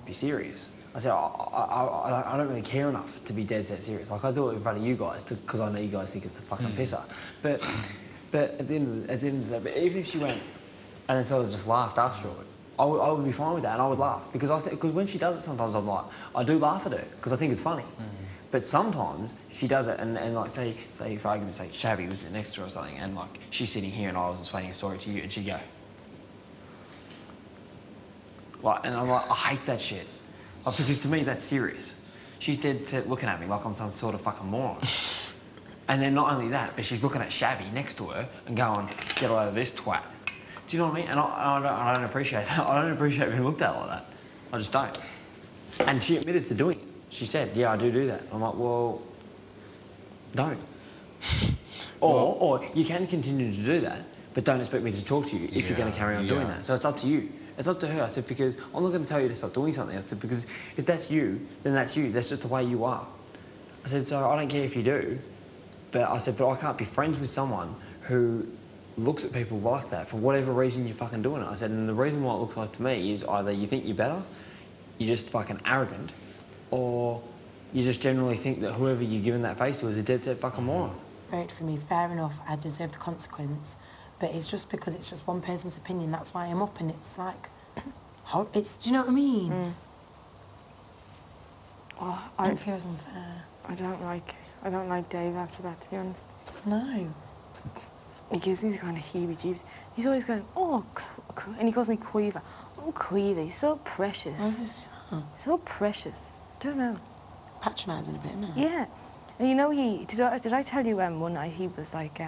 be serious. I said, I don't really care enough to be dead set serious. Like, I do it in front of you guys because I know you guys think it's a fucking pisser. But at the end of the day, but even if she went and then sort of just laughed after it, I would be fine with that, and I would laugh because when she does it, sometimes I'm like, I do laugh at her because I think it's funny. But sometimes she does it, and like say for argument's sake, Shabby was sitting next to her or something, and like she's sitting here and I was explaining a story to you, and she'd go, like, and I'm like, I hate that shit, like, because to me that's serious. She's dead set looking at me like I'm some sort of fucking moron. And then not only that, but she's looking at Shabby next to her and going, get out of this twat. Do you know what I mean? And I don't appreciate that. I don't appreciate being looked at like that. I just don't. And she admitted to doing it. She said, yeah, I do that. I'm like, well, don't. Or you can continue to do that, but don't expect me to talk to you if you're going to carry on doing that. So it's up to you. It's up to her. I said, because I'm not going to tell you to stop doing something. I said, because if that's you, then that's you. That's just the way you are. I said, so I don't care if you do, but I said, but I can't be friends with someone who looks at people like that for whatever reason you're fucking doing it. I said, and the reason why it looks like to me is either you think you're better, you're just fucking arrogant, or you just generally think that whoever you're giving that face to is a dead set fucking moron. Vote for me, fair enough, I deserve the consequence, but it's just because it's just one person's opinion, that's why I'm up, and it's like, it's, do you know what I mean? Oh, it feels unfair. I don't like Dave after that, to be honest. No. He gives me the kind of heebie-jeebies. He's always going, oh, and he calls me Quiva. Oh, Quiva, he's so precious. Why does he say that? So precious. Don't know. Patronising a bit, isn't it? Yeah. And you know, did I tell you one night he was like,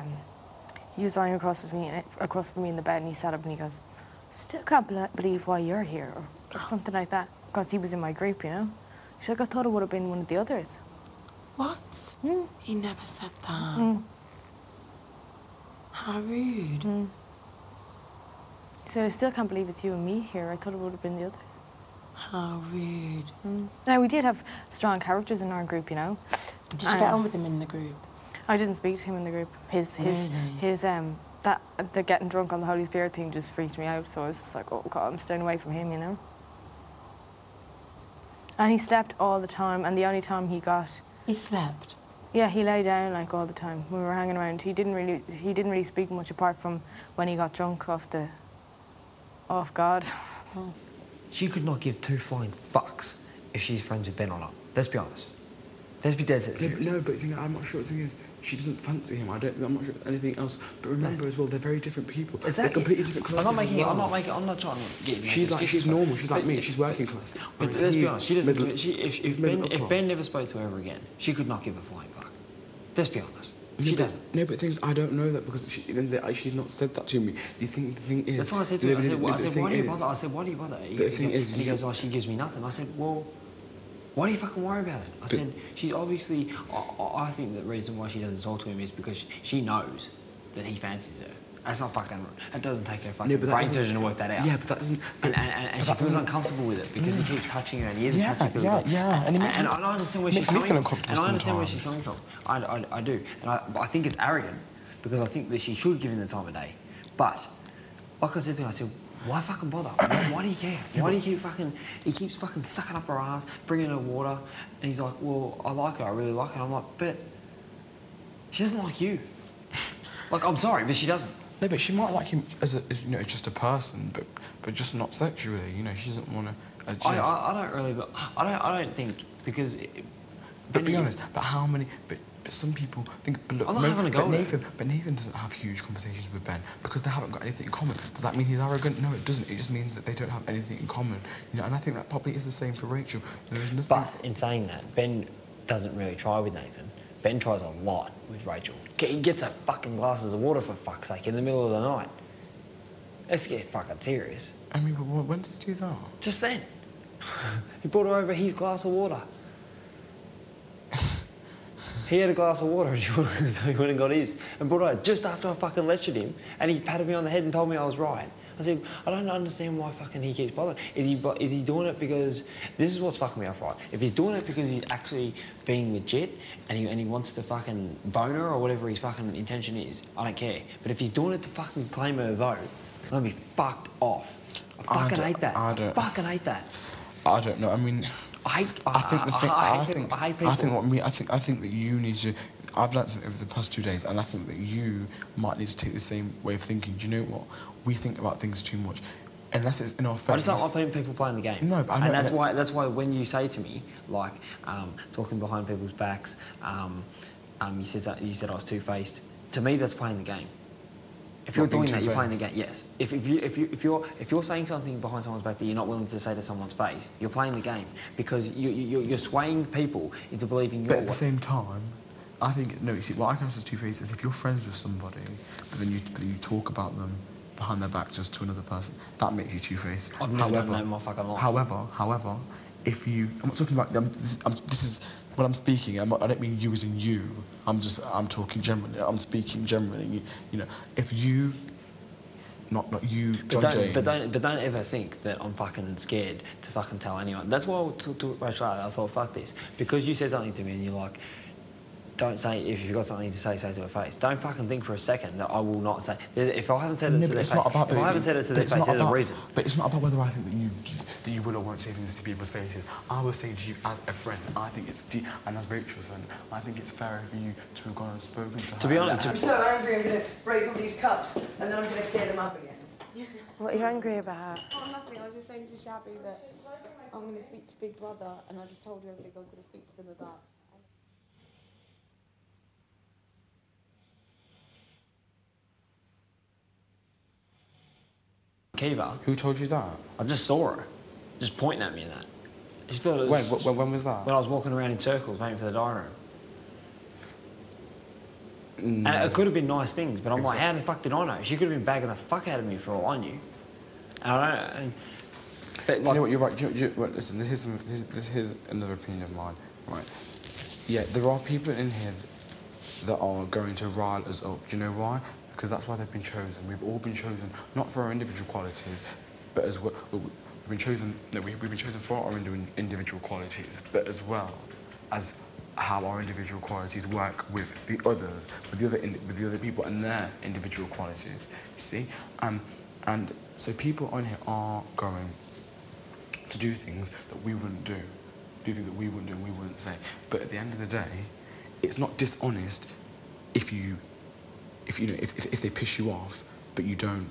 he was lying across from me in the bed, and he sat up and he goes, still can't believe why you're here, or something like that, because he was in my group, you know. She's like, I thought it would have been one of the others. What? He never said that. How rude. So I still can't believe it's you and me here. I thought it would have been the others. How rude. Now, we did have strong characters in our group, you know. Did you get on with him in the group? I didn't speak to him in the group. The getting drunk on the Holy Spirit thing just freaked me out, so I was just like, oh God, I'm staying away from him, you know. And he slept all the time, and the only time he got... He slept? Yeah, he lay down like all the time. We were hanging around. He didn't really speak much apart from when he got drunk off God. She could not give two flying fucks if she's friends with Ben or not. Let's be honest. Let's be dead set serious. No, but I'm not sure the thing is, she doesn't fancy him. I'm not sure anything else. But remember as well, they're very different people. Exactly. They're completely different classes. I'm not trying to get you. She's normal. She's like me. She's working class. But let's be honest. She doesn't. If Ben never spoke to her ever again, she could not give a flying fuck. Let's be honest. She doesn't. No, but things I don't know that because she's not said that to me. You think the thing is? That's what I said to her. I said, why do you bother? I said, why do you bother? The thing is, and he goes, oh, she gives me nothing. I said, well, why do you fucking worry about it? I said, she's obviously. I think the reason why she doesn't talk to him is because she knows that he fancies her. That's not fucking. It doesn't take her fucking brain surgeon to work that out. Yeah, but that doesn't. And she feels uncomfortable with it because he keeps touching her and he is touching her. Yeah. And I understand where she's coming from. And I understand where she's coming from. I do. And I think it's arrogant because I think that she should give him the time of day. But like I said to her, I said, why fucking bother? Why do you care? Why do you keep fucking... He keeps fucking sucking up her ass, bringing her water, and he's like, well, I like her, I really like her. And I'm like, but she doesn't like you. Like, I'm sorry, but she doesn't. No, but she might like him as you know, just a person, but just not sexually. You know, she doesn't want to. I don't really, but I don't think because. But be honest. But how many? But some people think. But look, I'm not having a go. But Nathan doesn't have huge conversations with Ben because they haven't got anything in common. Does that mean he's arrogant? No, it doesn't. It just means that they don't have anything in common. You know, and I think that probably is the same for Rachel. There is nothing. But in saying that, Ben doesn't really try with Nathan. Ben tries a lot with Rachel. He gets her fucking glasses of water for fuck's sake in the middle of the night. Let's get fucking serious. I mean, but when did he do that? Just then. He brought her over his glass of water. He had a glass of water, so he went and got his and brought her just after I fucking lectured him, and he patted me on the head and told me I was right. I said, I don't understand why fucking he keeps bothering. Is he doing it because... This is what's fucking me off, right? If he's doing it because he's actually being legit and he wants to fucking bone her or whatever his fucking intention is, I don't care. But if he's doing it to fucking claim her vote, I'm gonna be fucked off. I fucking hate that. I fucking hate that. I don't know. I mean, I think that you need to. I've learned something over the past 2 days, and I think that you might need to take the same way of thinking. Do you know what? We think about things too much, unless it's in our face. I just don't like people playing the game. No, but I know, and that's why when you say to me like talking behind people's backs, you said I was two-faced. To me, that's playing the game. If you're doing that, you're playing the game. Yes. If you're saying something behind someone's back that you're not willing to say to someone's face, you're playing the game because you're swaying people into believing. But at the same time, I think no. You see, what I class as two-faced is if you're friends with somebody, but then you talk about them behind their back just to another person, that makes you two-faced. I've never done that in my fucking life. However, if you, I'm not talking about them. This is when I'm speaking. I don't mean you as in you. I'm talking generally. I'm speaking generally. You know, if you, not you, John James. But don't ever think that I'm fucking scared to fucking tell anyone. That's why to Rachel, I thought, fuck this, because you said something to me and you're like, don't say, if you've got something to say to her face. Don't fucking think for a second that I will not say. If I haven't said it to their face, if I haven't said it to their face, there's a reason. But it's not about whether I think that you will or won't say things to people's faces. I was saying to you as a friend, I think it's and as Rachel's son, I think it's fair for you to have gone and spoken to her. To be honest, I'm so angry. I'm going to break all these cups and then I'm going to clear them up again. What are you angry about? Oh, nothing. I was just saying to Shabby that I'm going to speak to Big Brother, and I just told you everything I was going to speak to them about. Kiva. Who told you that? I just saw her, just pointing at me and that. She thought it was, when was that? When I was walking around in circles waiting for the diary room. And it could have been nice things, but I'm like, how the fuck did I know? She could have been bagging the fuck out of me for all I knew. And I don't know. But like, you know what, you're right. Well, listen, this is another opinion of mine, right? Yeah, there are people in here that are going to rile us up. Do you know why? Because that's why they've been chosen. We've all been chosen, not for our individual qualities, but as well, we've been chosen for our individual qualities, but as well as how our individual qualities work with the others, with the other people and their individual qualities. You see, and so people on here are going to do things that we wouldn't do things that we wouldn't do and we wouldn't say. But at the end of the day, it's not dishonest if they piss you off, but you don't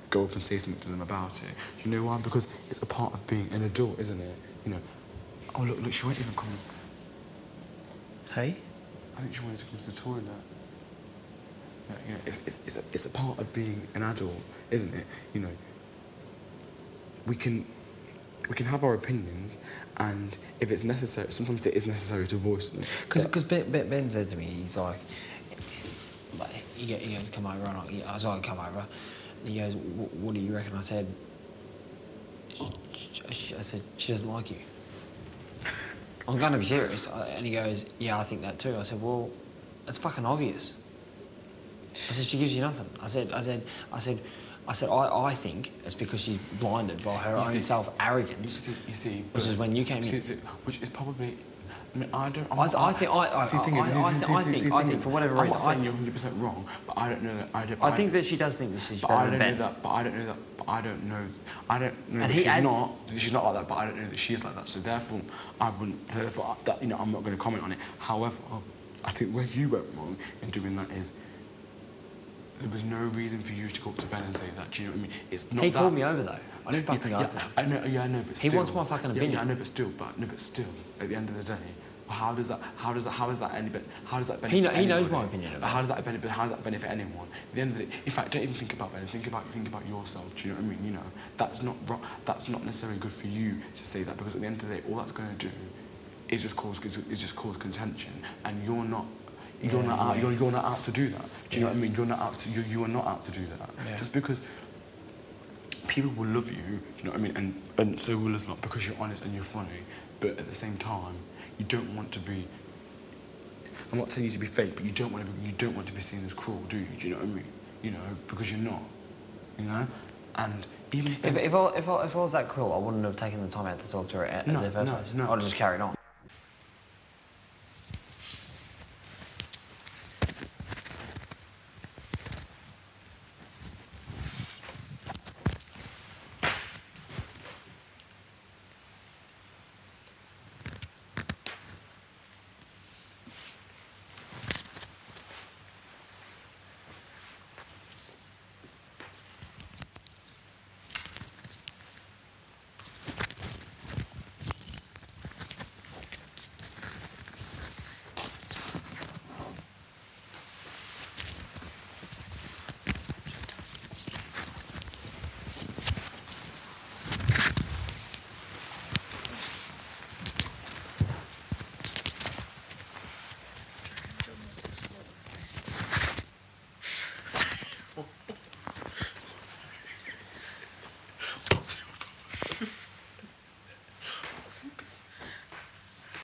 go up and say something to them about it. You know why? Because it's a part of being an adult, isn't it? You know, oh look, she won't even come. Hey? I think she wanted to come to the toilet. You know, it's a part of being an adult, isn't it? You know, we can have our opinions, and if it's necessary, sometimes it is necessary to voice them. Because Ben said to me, he's like he goes, come over, and I was like, come over. And he goes, what do you reckon? I said, she doesn't like you. I'm going to be serious. And he goes, yeah, I think that too. I said, well, it's fucking obvious. I said, she gives you nothing. I think it's because she's blinded by her own self-arrogance. You see, which is when you came in. Which is probably. I mean, I think for whatever reason. I'm not saying you're 100% wrong, but I don't know that. I think that she does think that she's better than Ben. But I don't know that she's not like that. But I don't know that she is like that. So therefore, I'm not going to comment on it. However, I think where you went wrong in doing that is, there was no reason for you to go up to Ben and say that. Do you know what I mean? It's not. He called me over though. I didn't fucking ask him. I know, but still. He wants my fucking opinion. Yeah, I know, but still. At the end of the day, how does that benefit? He knows my opinion. How does that benefit anyone? At the end of the day, in fact, don't even think about Ben. Think about yourself. Do you know what I mean? You know, that's not necessarily good for you to say that, because at the end of the day, all that's going to do is just cause contention, and you're not out to do that. Do you know what I mean? You are not out to do that. Yeah. Just because people will love you, you know what I mean, and so will us not, because you're honest and you're funny. But at the same time, you don't want to be. I'm not telling you to be fake, but you don't want to be seen as cruel, do you? Do you know what I mean? You know, because you're not. You know, and even if I was that cruel, I wouldn't have taken the time out to talk to her at the first place. No. I'd have just carried on.